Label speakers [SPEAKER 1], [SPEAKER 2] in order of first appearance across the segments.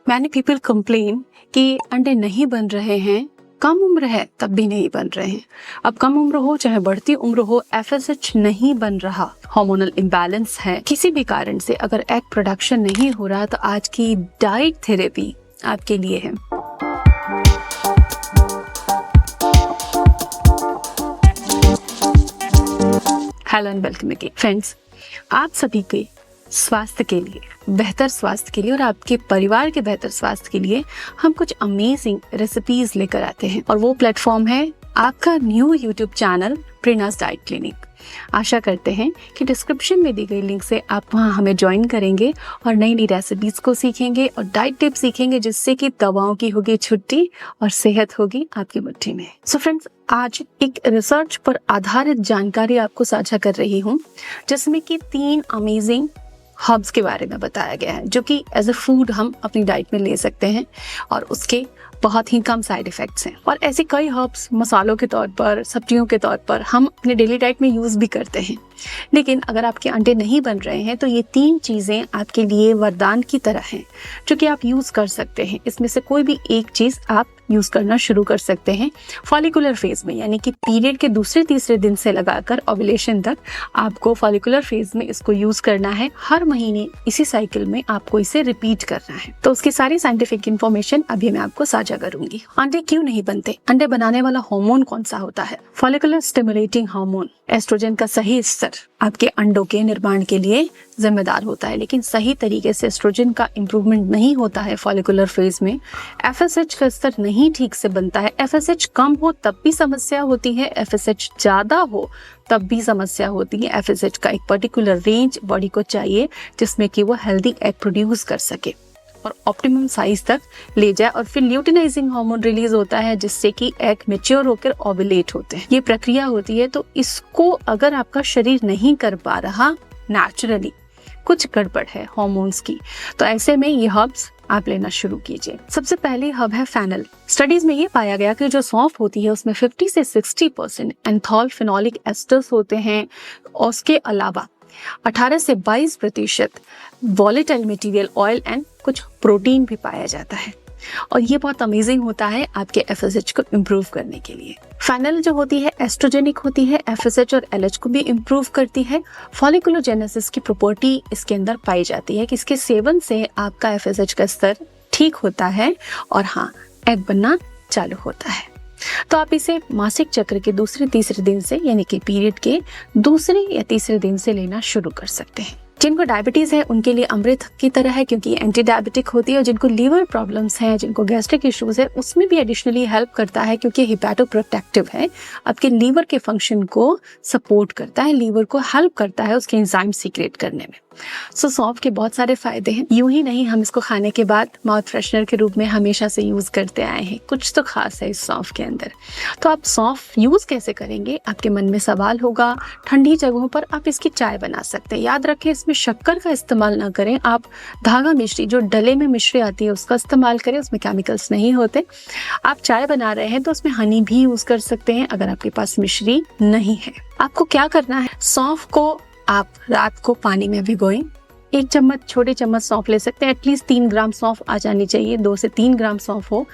[SPEAKER 1] Many people complain कि अंडे नहीं बन रहे हैं, कम उम्र है तब भी नहीं बन रहे हैं। अब कम उम्र हो चाहे बढ़ती उम्र हो, FSH नहीं बन रहा, हार्मोनल इम्बैलेंस है, किसी भी कारण से अगर एग प्रोडक्शन नहीं हो रहा तो आज की डाइट थेरेपी आपके लिए है। Hello and welcome again friends, आप सभी के स्वास्थ्य के लिए, बेहतर स्वास्थ्य के लिए और आपके परिवार के बेहतर स्वास्थ्य के लिए हम कुछ अमेजिंग रेसिपीज लेकर आते हैं और वो प्लेटफॉर्म है आपका new YouTube channel Prerna's diet clinic. आशा करते हैं कि डिस्क्रिप्शन में दी गई लिंक से आप वहां हमें ज्वाइन करेंगे और नई नई रेसिपीज को सीखेंगे और डाइट टिप्स सीखेंगे, जिससे कि दवाओं की होगी छुट्टी और सेहत होगी आपकी मुट्ठी में। सो फ्रेंड्स, आज एक रिसर्च पर आधारित जानकारी आपको साझा कर रही हूँ, जिसमें कि 3 अमेजिंग हर्ब्स के बारे में बताया गया है जो कि एज अ फूड हम अपनी डाइट में ले सकते हैं और उसके बहुत ही कम साइड इफेक्ट्स हैं। और ऐसे कई हर्ब्स मसालों के तौर पर, सब्जियों के तौर पर हम अपने डेली डाइट में यूज़ भी करते हैं। लेकिन अगर आपके अंडे नहीं बन रहे हैं तो ये 3 चीज़ें आपके लिए वरदान की तरह हैं जो कि आप यूज़ कर सकते हैं। इसमें से कोई भी एक चीज़ आप यूज़ करना शुरू कर सकते हैं फॉलिकुलर फेज में, यानी कि पीरियड के दूसरे-तीसरे दिन से लगाकर ओव्यूलेशन तक आपको फॉलिकुलर फेज में इसको यूज़ करना है। हर महीने इसी साइकिल में आपको इसे रिपीट करना है। तो उसकी सारी साइंटिफिक इन्फॉर्मेशन अभी मैं आपको साझा करूंगी। अंडे क्यों नहीं बनते? अंडे बनाने वाला हार्मोन कौन सा होता है? फॉलिकुलर स्टिमुलेटिंग हार्मोन, एस्ट्रोजन का सही स्तर आपके अंडों के निर्माण के लिए जिम्मेदार होता है, लेकिन सही तरीके से एस्ट्रोजन का इंप्रूवमेंट नहीं होता है फॉलिकुलर फेज में। FSH का स्तर नहीं ठीक से बनता है। FSH कम हो तब भी समस्या होती है, FSH ज्यादा हो तब भी समस्या होती है। FSH का एक पर्टिकुलर रेंज बॉडी को चाहिए जिसमें कि वो हेल्दी एग प्रोड्यूस कर सके और ऑप्टिमम साइज तक ले जाए, और फिर ल्यूटिनाइजिंग हार्मोन रिलीज होता है जिससे कि एग मैच्योर होकर ओव्यूलेट होते हैं। ये प्रक्रिया होती है, तो इसको अगर आपका शरीर नहीं कर पा रहा नेचुरली, कुछ गड़बड़ है हार्मोन्स की, तो ऐसे में ये हर्ब्स आप लेना शुरू कीजिए। सबसे पहले हर्ब है फेनल। स्टडीज में ये पाया गया कि जो सौंफ होती है उसमें 50 से 60% एंथॉल फेनोलिक एस्टर्स होते हैं। और उसके अलावा 18 से 22% वॉलेटाइल मटेरियल ऑयल एंड कुछ प्रोटीन भी पाया जाता है, और ये बहुत अमेजिंग होता है आपके FSH को इम्प्रूव करने के लिए। फेनल जो होती है एस्ट्रोजेनिक होती है, FSH और LH को भी इम्प्रूव करती है। फॉलिकुलोजेनेसिस की प्रॉपर्टी इसके अंदर पाई जाती है कि इसके सेवन से आपका FSH का स्तर ठीक होता है और हाँ, एग बनना चालू होता है। तो आप इसे मासिक चक्र के दूसरे-तीसरे दिन से, यानी कि पीरियड के दूसरे या तीसरे दिन से लेना शुरू कर सकते हैं। जिनको डायबिटीज है उनके लिए अमृत की तरह है, क्योंकि ये एंटी डायबिटिक होती है। और जिनको लीवर प्रॉब्लम्स हैं, जिनको गैस्ट्रिक इश्यूज है, उसमें भी एडिशनली हेल्प करता है, क्योंकि हिपैटो प्रोटेक्टिव है, आपके लीवर के फंक्शन को सपोर्ट करता है, लीवर को हेल्प करता है उसके एंजाइम सीक्रेट करने में। सो सौंफ के बहुत सारे फायदे हैं। यूं ही नहीं, हम इसको खाने के बाद माउथ फ्रेशनर के रूप में हमेशा से यूज करते आए हैं। कुछ तो खास है इस सौंफ के अंदर। तो आप सौंफ यूज कैसे करेंगे, आपके मन में सवाल होगा। ठंडी जगहों पर आप इसकी चाय बना सकते हैं। याद रखें, इसमें शक्कर का इस्तेमाल ना करें। आप धागा मिश्री, जो डले में मिश्री आती है, उसका इस्तेमाल करें। उसमें केमिकल्स नहीं होते। आप चाय बना रहे हैं तो उसमें हनी भी यूज कर सकते हैं अगर आपके पास मिश्री नहीं है। आपको क्या करना है, सौंफ को आप रात को पानी में भिगोएं। 1 चम्मच, छोटे चम्मच सौंफ ले सकते हैं। एटलीस्ट 3 ग्राम सौंफ आ जानी चाहिए, 2 से 3 ग्राम सौंफ हो।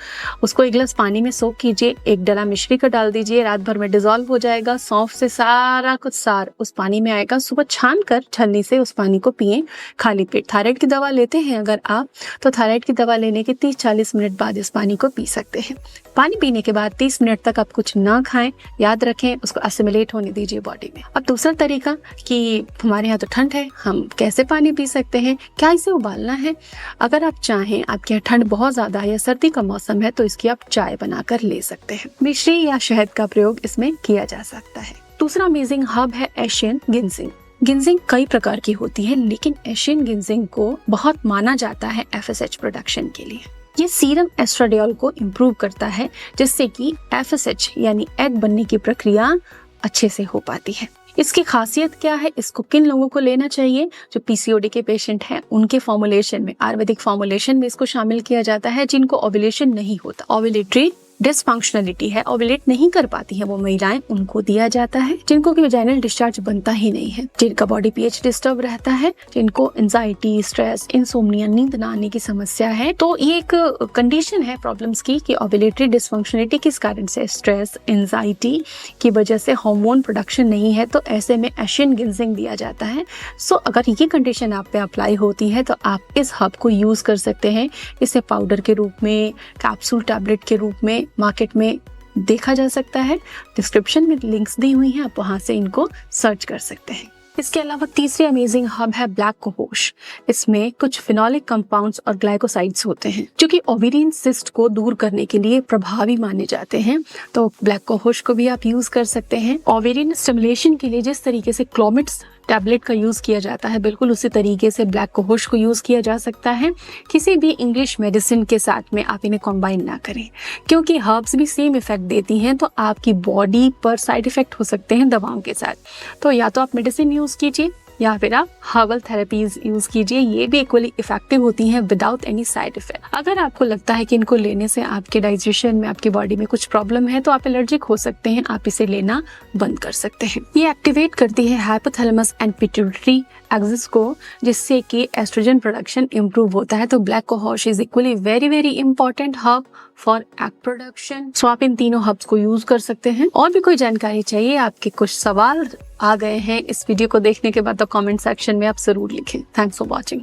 [SPEAKER 1] उसको 1 गिलास पानी में सोख कीजिए, 1 डला मिश्री का डाल दीजिए। रात भर में डिजोल्व हो जाएगा। सौंफ से सारा कुछ सार उस पानी में आएगा। सुबह छान कर छलनी से उस पानी को पिएं खाली पेट। थायराइड की दवा लेते हैं अगर आप, तो थायराइड की दवा लेने के 30-40 मिनट बाद इस पानी को पी सकते हैं। पानी पीने के बाद 30 मिनट तक आप कुछ ना खाएं। याद रखें, उसको असिमिलेट होने दीजिए बॉडी में। अब दूसरा तरीका कि हमारे यहाँ तो ठंड है, हम कैसे पानी पी सकते हैं, क्या इसे उबालना है? अगर आप चाहें, आपके यहाँ ठंड बहुत ज्यादा है या सर्दी का मौसम है, तो इसकी आप चाय बनाकर ले सकते हैं। मिश्री या शहद का प्रयोग इसमें किया जा सकता है। दूसरा अमेजिंग हर्ब है एशियन गिंजिंग। गिंजिंग कई प्रकार की होती है, लेकिन एशियन गिंजिंग को बहुत माना जाता है FSH प्रोडक्शन के लिए। ये सीरम एस्ट्राडियोल को इम्प्रूव करता है, जिससे कि FSH यानी एग बनने की प्रक्रिया अच्छे से हो पाती है। इसकी खासियत क्या है, इसको किन लोगों को लेना चाहिए? जो PCOD के पेशेंट हैं, उनके फॉर्मुलेशन में, आयुर्वेदिक फॉर्मुलेशन में इसको शामिल किया जाता है। जिनको ओव्यूलेशन नहीं होता, ओव्यूलेटरी डिसफंक्शनलिटी है, ओव्यूलेट नहीं कर पाती है वो महिलाएं, उनको दिया जाता है। जिनको कि वैजाइनल डिस्चार्ज बनता ही नहीं है, जिनका बॉडी पीएच डिस्टर्ब रहता है, जिनको एंजाइटी, स्ट्रेस, इंसोम्निया, नींद न आने की समस्या है। तो ये एक कंडीशन है प्रॉब्लम्स की कि ओव्यूलेटरी डिसफंक्शनलिटी किस कारण से, स्ट्रेस, एंजाइटी की वजह से हार्मोन प्रोडक्शन नहीं है, तो ऐसे में एशियन गिंजिंग दिया जाता है। सो अगर ये कंडीशन आप पे अप्लाई होती है तो आप इस हब को यूज कर सकते हैं। इसे पाउडर के रूप में, कैप्सूल टैबलेट के रूप में मार्केट में देखा जा सकता है। डिस्क्रिप्शन में लिंक्स दी हुई हैं, आप वहां से इनको सर्च कर सकते हैं। इसके अलावा तीसरी अमेजिंग हब है ब्लैक कोहोश। इसमें कुछ फिनोलिक कंपाउंड्स और ग्लाइकोसाइड्स होते हैं जो कि ओवेरियन सिस्ट को दूर करने के लिए प्रभावी माने जाते हैं। तो ब्लैक कोहोश को भी आप यूज कर सकते हैं। ओवेरियन स्टिमुलेशन के लिए जिस तरीके से क्लोमिट्स टैबलेट का यूज किया जाता है, बिल्कुल उसी तरीके से ब्लैक कोहोश को यूज किया जा सकता है। किसी भी इंग्लिश मेडिसिन के साथ में आप इन्हें कंबाइन ना करें, क्योंकि हर्ब्स भी सेम इफेक्ट देती हैं, तो आपकी बॉडी पर साइड इफेक्ट हो सकते हैं दवाओं के साथ। तो या तो आप मेडिसिन यूज कीजिए या फिर आप हर्बल थेरेपीज यूज कीजिए, ये भी इक्वली इफेक्टिव होती हैं विदाउट एनी साइड इफेक्ट। अगर आपको लगता है कि इनको लेने से आपके डाइजेशन में, आपकी बॉडी में कुछ प्रॉब्लम है, तो आप एलर्जिक हो सकते हैं, आप इसे लेना बंद कर सकते हैं। ये एक्टिवेट करती है हाइपोथैलेमस एंड पिट्यूटरी एक्सिस को, जिससे कि एस्ट्रोजन प्रोडक्शन इंप्रूव होता है। तो black cohosh is equally very very important herb for egg production. So आप इन तीनों हर्ब्स को यूज कर सकते हैं। और भी कोई जानकारी चाहिए, आपके कुछ सवाल आ गए हैं इस वीडियो को देखने के बाद, तो कमेंट सेक्शन में आप जरूर लिखें। Thanks for watching.